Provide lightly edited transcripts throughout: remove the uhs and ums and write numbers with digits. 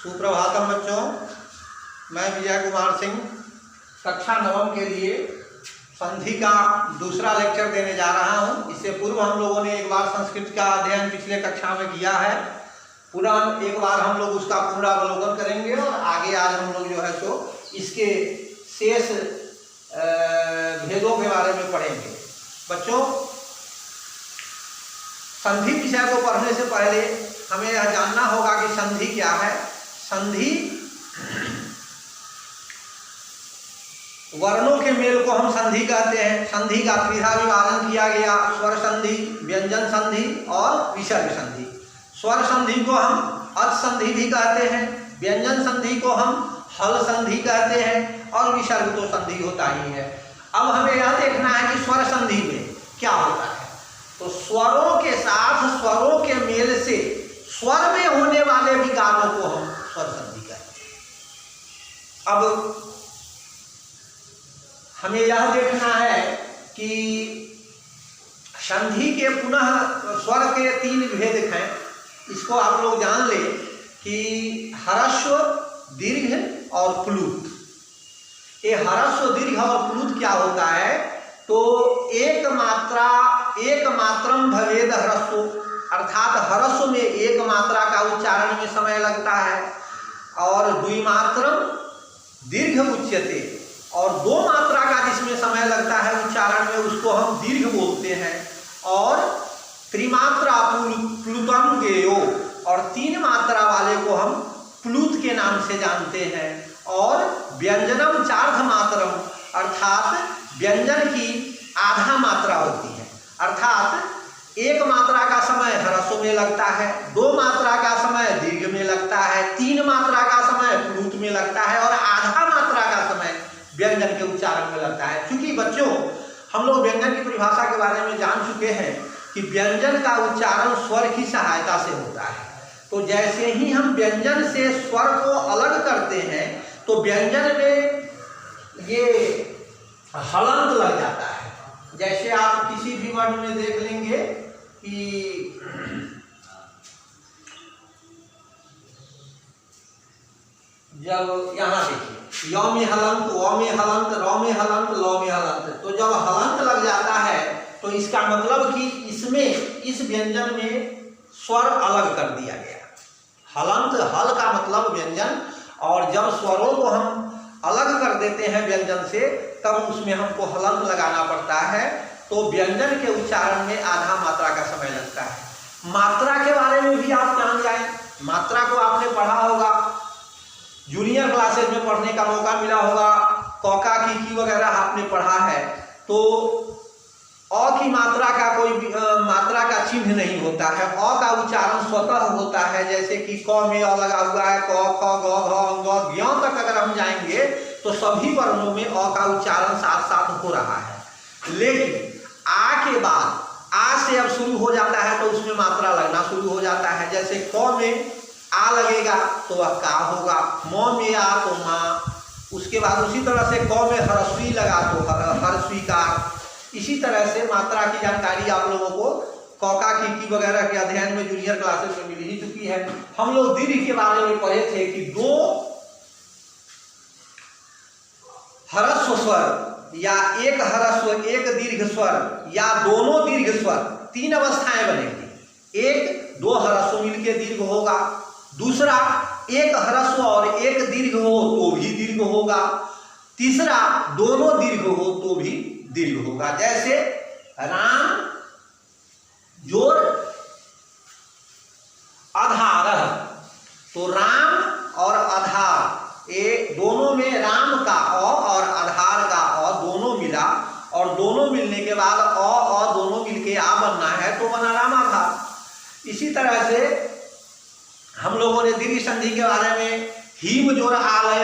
सुप्रभातम बच्चों, मैं विजय कुमार सिंह कक्षा नवम के लिए संधि का दूसरा लेक्चर देने जा रहा हूं। इससे पूर्व हम लोगों ने एक बार संस्कृत का अध्ययन पिछले कक्षा में किया है। पुनः एक बार हम लोग उसका पुनरावलोकन करेंगे और आगे आज हम लोग जो है सो इसके शेष भेदों के बारे में पढ़ेंगे। बच्चों, संधि विषय को पढ़ने से पहले हमें यह जानना होगा कि संधि क्या है। संधि वर्णों के मेल को हम संधि कहते हैं। संधि का त्रिधा विभाजन किया गया, स्वर संधि, व्यंजन संधि और विसर्ग संधि। स्वर संधि को हम अच संधि भी कहते हैं, व्यंजन संधि को हम हल संधि कहते हैं और विसर्ग तो संधि होता ही है। अब हमें यह देखना है कि स्वर संधि में क्या होता है। तो स्वरों के साथ स्वरों के मेल से स्वर में होने वाले विकारों को हम स्वर संधि कहते हैं। अब हमें यह देखना है कि संधि के पुनः स्वर के तीन भेद हैं। इसको आप लोग जान ले कि ह्रस्व, दीर्घ और प्लुत। ये ह्रस्व, दीर्घ और प्लुत क्या होता है? तो एक मात्रम भवेद ह्रस्व, अर्थात ह्रस्व में एक मात्रा का उच्चारण में समय लगता है, और द्विमात्रम दीर्घ उच्यते, और दो मात्रा का जिसमें समय लगता है उच्चारण में उसको हम दीर्घ बोलते हैं, और त्रिमात्रा प्लुतम गेयो, और तीन मात्रा वाले को हम प्लुत के नाम से जानते हैं, और व्यंजनम चार्ध मात्रम, अर्थात व्यंजन की आधा मात्रा होती है, अर्थात एक मात्रा का समय ह्रस्व में लगता है, दो मात्रा का समय दीर्घ में लगता है, तीन मात्रा का समय प्लुत में लगता है, और आधा मात्रा का समय व्यंजन के उच्चारण में लगता है। क्योंकि बच्चों, हम लोग व्यंजन की परिभाषा के बारे में जान चुके हैं कि व्यंजन का उच्चारण स्वर की सहायता से होता है। तो जैसे ही हम व्यंजन से स्वर को अलग करते हैं तो व्यंजन में ये हलंत लग जाता है। जैसे आप किसी भी वर्ण में देख लेंगे कि जब यहाँ देखिए य में हलंत, व में हलंत, र में हलंत, ल में हलंत, तो जब हलंत लग जाता है तो इसका मतलब कि इसमें इस व्यंजन में स्वर अलग कर दिया गया। हलंत, हल का मतलब व्यंजन, और जब स्वरों को हम अलग कर देते हैं व्यंजन से तब उसमें हमको हलंत लगाना पड़ता है। तो व्यंजन के उच्चारण में आधा मात्रा का समय लगता है। मात्रा के बारे में भी आप जान जाएं। मात्रा को आपने पढ़ा होगा, जूनियर क्लासेज में पढ़ने का मौका मिला होगा, कौका की वगैरह आपने पढ़ा है। तो अ की मात्रा का कोई मात्रा का चिन्ह नहीं होता है। अ का उच्चारण स्वतः होता है। जैसे कि क में अ लगा हुआ है, क, ख, ग, घ, ङ, ज्ञ तक अगर हम जाएंगे तो सभी वर्णों में अ का उच्चारण साथ साथ हो रहा है। लेकिन आ के बाद आ से अब शुरू हो जाता है तो उसमें मात्रा लगना शुरू हो जाता है। जैसे क में आ लगेगा तो वह का होगा, म में आ तो माँ, उसके बाद उसी तरह से क में ह्रस्वी लगा तो हर्स्वीकार। इसी तरह से मात्रा की जानकारी आप लोगों को कौका की वगैरह के अध्ययन में जूनियर क्लासेस में मिल ही चुकी है। हम लोग दीर्घ के बारे में पढ़े थे कि दो ह्रस्व स्वर या एक ह्रस्व एक दीर्घ स्वर या दोनों दीर्घ स्वर, तीन अवस्थाएं बनेंगी। एक, दो ह्रस्व मिलके दीर्घ होगा। दूसरा, एक ह्रस्व और एक दीर्घ हो तो भी दीर्घ होगा। तीसरा, दोनों दीर्घ हो तो भी दीर्घ होगा। जैसे राम जोर आधार, तो राम और आधार, ये दोनों में राम का अ और आधार का अ दोनों मिला, और दोनों मिलने के बाद अ दोनों मिलके आ बनना है तो बना राम आधार। इसी तरह से हम लोगों ने दीर्घ संधि के बारे में हीम जोर आलय,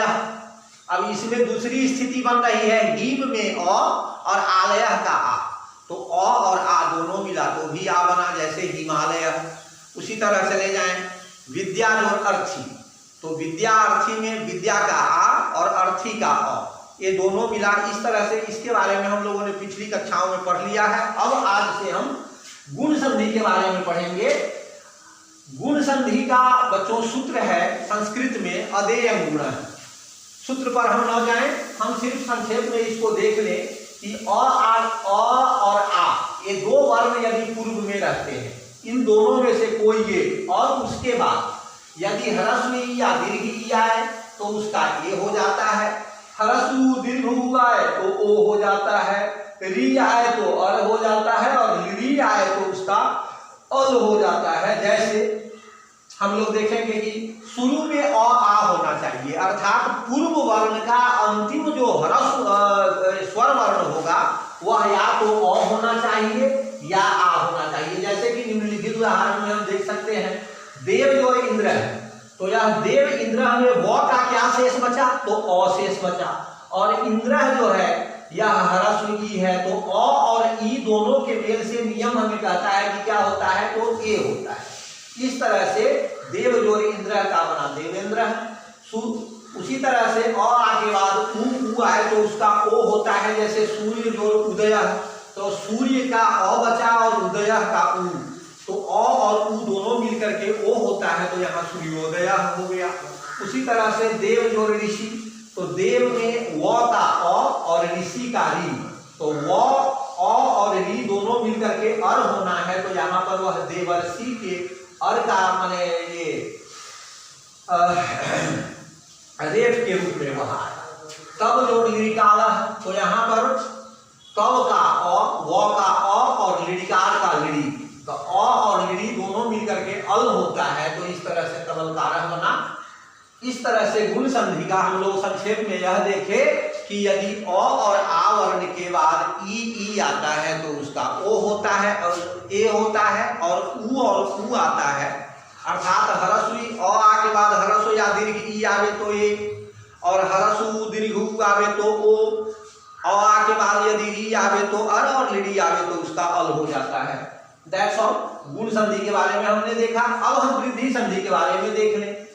अब इसमें दूसरी स्थिति बन रही है, हीम में अ और आलय का आ, तो अ और आ दोनों मिला तो भी आ बना, जैसे हिमालय। उसी तरह चले जाएं विद्या और अर्थी, तो विद्या अर्थी में विद्या का आ और अर्थी का अ, ये दोनों मिला। इस तरह से इसके बारे में हम लोगों ने पिछली कक्षाओं में पढ़ लिया है। अब आज से हम गुण संधि के बारे में पढ़ेंगे। गुण संधि का बच्चों सूत्र है संस्कृत में अदेयं गुणः। सूत्र पर हम न जाएं, हम सिर्फ संक्षेप में इसको देख लें कि अ और आ ये दो वर्ण यदि पूर्व में रहते हैं, इन दोनों में से कोई ये, और उसके बाद यदि ह्रस्व ई या दीर्घ ई आए तो उसका ए हो जाता है, ह्रस्व दीर्घ उ आए तो ओ हो जाता है, री आए तो अर हो जाता है, और री आए तो उसका अल हो जाता है। जैसे हम लोग देखेंगे कि शुरू में अ आ होना चाहिए, अर्थात पूर्व वर्ण का अंतिम जो ह्रस्व स्वर वर्ण होगा वह या तो अ होना चाहिए या आ होना चाहिए। जैसे कि निम्नलिखित उदाहरण में हम देख सकते हैं, देव जो इंद्र है, तो यह देव इंद्र हमें व का क्या शेष बचा, तो अ शेष बचा, और इंद्र जो है यह ह्रस्व ई है, तो अ और ई दोनों के मेल से नियम हमें कहता है कि क्या होता है, तो ए होता है। इस तरह से देव जो इंद्र का बना देवेंद्र है। उसी तरह से अ के बाद उ आए तो उसका ओ होता है। जैसे सूर्य जो उदय है, तो सूर्य का अ बचा और उदय का उ, तो अ और उ दोनों मिलकर के ओ होता है, तो यहाँ सूर्योदय हो गया। उसी तरह से देव जो ऋषि, तो देव में व का अ और ऋषि का री, तो व अ और री दोनों मिलकर के अर होना है, तो यहाँ पर वह देवर्षि के अर का माने ये रेफ के रूप में वहां आया। तब जो लिरिकाल, तो यहाँ पर तब का अ, व का अ और लिरिकार का लिरी, तो अ और लिरी दोनों मिलकर के अल होता है, तो इस तरह से तबलकारक बना। इस तरह से गुण संधि का हम लोग संक्षेप में यह देखे कि यदि अ और आ वर्ण के बाद ई आता है तो उसका ओ होता है और ए होता है, और उ आता है, अर्थात ह्रस्व अ आ के बाद ह्रस्व या दीर्घ ई आवे तो ए, और ह्रस्व दीर्घ उ आवे तो ओ, अ आ के बाद यदि री आवे तो अर, और लिडी आवे तो उसका अल हो जाता है। That's all. गुण संधि के बारे में हमने देखा। अब हम वृद्धि संधि के बारे में देख लें।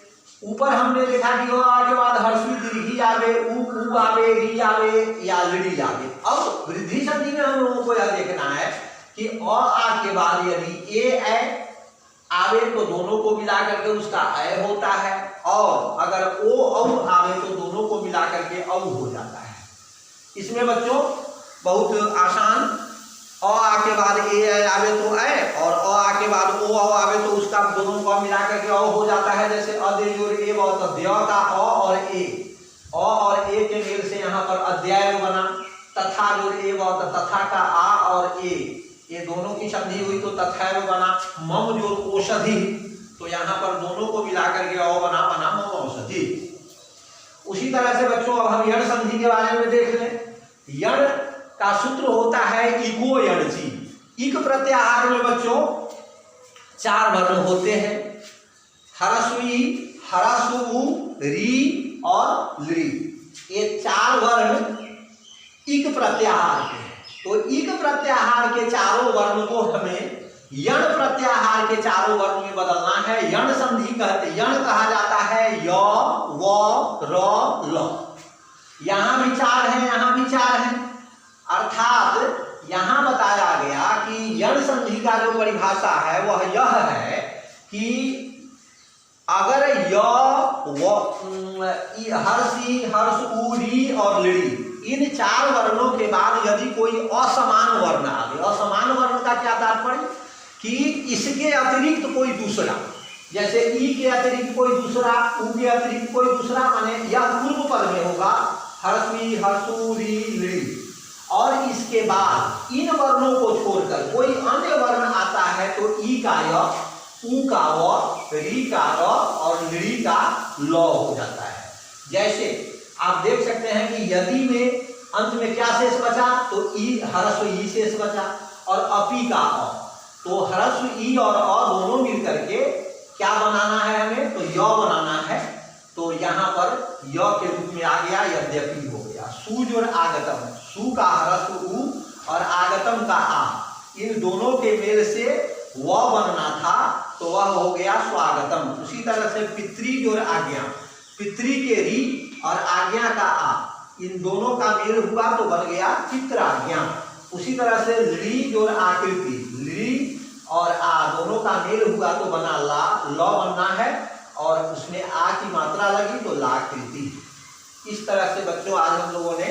ऊपर हमने देखा कि अ आ के बाद ह्रस्व दीर्घ आवे, उ आवे, री आवे या लिडी आवे। अब वृद्धि संधि में हम लोगों को यह देखना है कि अ आ के बाद यदि ए आवे तो दोनों को मिला करके उसका अय होता है, और अगर ओ औ आवे तो दोनों को मिला करके औ हो जाता है। इसमें बच्चों बहुत आसान, अ आ के बाद ए आवे तो अय, और अ आ के बाद ओ आवे तो उसका दोनों को मिला करके औ हो जाता है। जैसे अदे जोड़ ए बहुत द्य का अ और ए, अ और ए के मेल से यहाँ पर अध्याय बना। तथा जोड़ ए बहुत तथा का आ और ए, ये दोनों की संधि हुई तो तथैव बना। मम जोड़ औषधि, तो यहाँ पर दोनों को मिलाकर के औ बना मम औषधि। उसी तरह से बच्चों अब हम यण संधि के बारे में देख लें। यण का सूत्र होता है इको यण जी। इक प्रत्याहार में बच्चों चार वर्ण होते हैं, ह्रस्व ई, ह्रस्व उ, री और लृ। ये चार वर्ण इक प्रत्याहार के हैं। तो इक प्रत्याहार के चारों वर्ण को हमें यण प्रत्याहार के चारों वर्ण में बदलना है। यण संधि कहते, यण कहा जाता है य, व, र, ल। यहाँ भी चार हैं, यहाँ भी चार हैं, अर्थात यहाँ बताया गया कि यण संधि का जो परिभाषा है वह यह है कि अगर य, व, हर्षी, हर्ष, उ, री और लृ, इन चार वर्णों के बाद यदि कोई असमान वर्ण आवे, असमान वर्ण का क्या तात्पर्य कि इसके अतिरिक्त कोई दूसरा, जैसे ई के अतिरिक्त कोई दूसरा, उ के अतिरिक्त कोई दूसरा, माने यह पूर्व पद में होगा हर्षी, हर्षु, री, लृ, और इसके बाद इन वर्णों को छोड़कर कोई अन्य वर्ण आता है तो ई का य, उ का व, री का र और लृ का ल हो जाता है। जैसे आप देख सकते हैं कि यदि में अंत में क्या शेष बचा, तो ई, ह्रस्व ई शेष बचा, और अपी का अ, तो ह्रस्व ई और अ दोनों मिलकर के क्या बनाना है हमें, तो य बनाना है। तो यहाँ पर य के रूप में आ गया, यद्यपि हो गया। सु जोड़ आगतम, सु का ह्रस्व उ और आगतम का आ, इन दोनों के मेल से व बनना था, तो वह हो गया स्वागतम। उसी तरह से पितृ जोड़ आज्ञा, पितृ के री और आज्ञा का आ, इन दोनों का मेल हुआ तो बन गया चित्राज्ञा। उसी तरह से लृ जोड़ आकृति, लृ और आ दोनों का मेल हुआ तो बना ला, लौ बनना है, और उसमें आ की मात्रा लगी तो लाकृति। इस तरह से बच्चों आज हम लोगों ने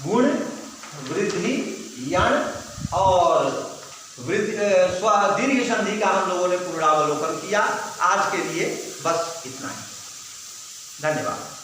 गुण, वृद्धि, यण और दीर्घ संधि का हम लोगों ने पूर्णावलोकन किया। आज के लिए बस इतना ही। धन्यवाद।